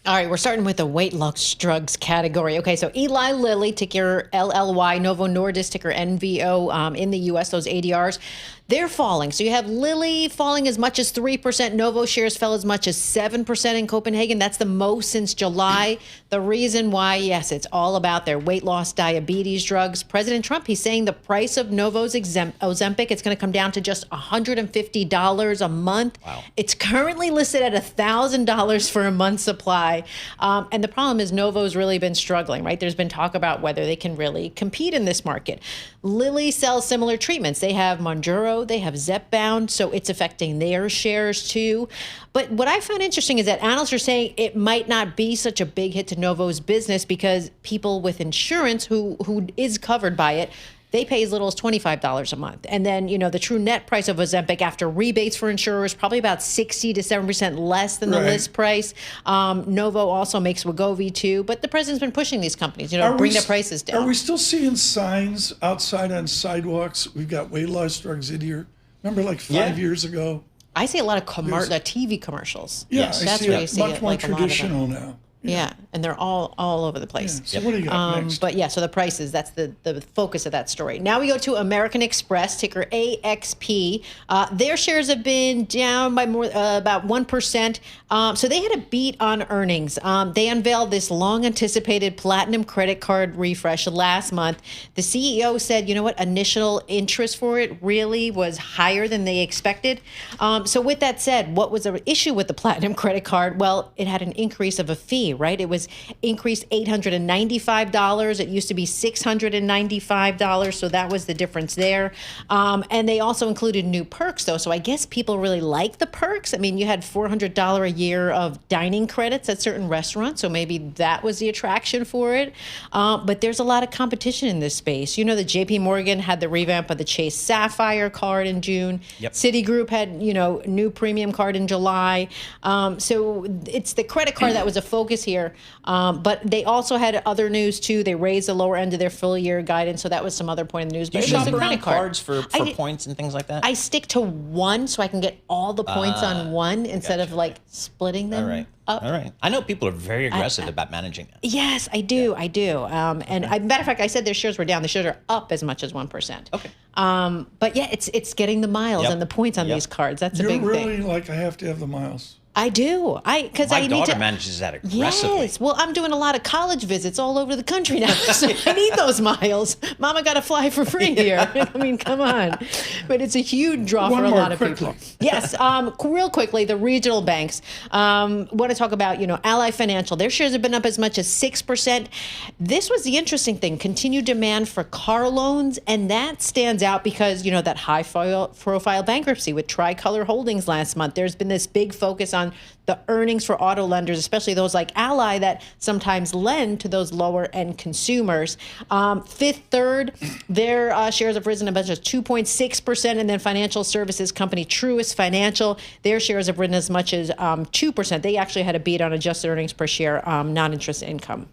All right, we're starting with the weight loss drugs category. Okay, so Eli Lilly, ticker LLY, Novo Nordisk, ticker NVO, in the U.S., those ADRs, they're falling. So you have Lilly falling as much as 3%. Novo shares fell as much as 7% in Copenhagen. That's the most since July. The reason why, yes, it's all about their weight loss diabetes drugs. President Trump, he's saying the price of Novo's Ozempic, it's going to come down to just $150 a month. Wow. It's currently listed at $1,000 for a month's supply. And the problem is Novo's really been struggling, right? There's been talk about whether they can really compete in this market. Lilly sells similar treatments. They have Mounjaro, they have Zepbound, so it's affecting their shares too. But what I found interesting is that analysts are saying it might not be such a big hit to Novo's business because people with insurance who is covered by it, they pay as little as $25 a month. And then, the true net price of Ozempic after rebates for insurers, probably about 60 to 7% less than the list price. Novo also makes Wegovy too, but the president's been pushing these companies, bring their prices down. Are we still seeing signs outside on sidewalks? We've got weight loss drugs in here. Remember like 5 years ago? I see a lot of TV commercials. Yeah, Yes, I that's see where it. you see Much it, more like a lot of them. traditional now. Yeah, and they're all over the place. Yeah. So what do you got next? But yeah, so the prices, that's the focus of that story. Now we go to American Express, ticker AXP. Their shares have been down by more about 1%. So they had a beat on earnings. They unveiled this long-anticipated platinum credit card refresh last month. The CEO said, you know what, initial interest for it really was higher than they expected. So with that said, what was the issue with the platinum credit card? Well, it had an increase of a fee, right? It was increased $895. It used to be $695. So that was the difference there. And they also included new perks, though. So I guess people really like the perks. I mean, you had $400 a year of dining credits at certain restaurants. So maybe that was the attraction for it. But there's a lot of competition in this space. The JP Morgan had the revamp of the Chase Sapphire card in June. Yep. Citigroup had, new premium card in July. So it's the credit card that was a focus here. But they also had other news too. They raised the lower end of their full year guidance. So that was some other point in the news. Do you But it was shop a around credit card. cards for points and things like that? I stick to one so I can get all the points on one instead of like splitting them All right. up. All right. I know people are very aggressive about managing that. Yes, I do. Yeah. I do. And matter of fact, I said their shares were down. The shares are up as much as 1%. Okay. But yeah, it's getting the miles and the points on these cards. That's a big thing. You're really like, I have to have the miles. I do. Because I need to. My daughter manages that aggressively. Yes. Well, I'm doing a lot of college visits all over the country now, so I need those miles. Mama got to fly for free here. I mean, come on. But it's a huge draw for a lot of people. Yes. Real quickly, the regional banks. Want to talk about, Ally Financial. Their shares have been up as much as 6%. This was the interesting thing. Continued demand for car loans, and that stands out because, that high-profile bankruptcy with Tricolor Holdings last month. There's been this big focus on the earnings for auto lenders, especially those like Ally that sometimes lend to those lower end consumers. Fifth Third, their shares have risen as much as 2.6%. And then financial services company Truist Financial, their shares have risen as much as 2%. They actually had a beat on adjusted earnings per share, non-interest income.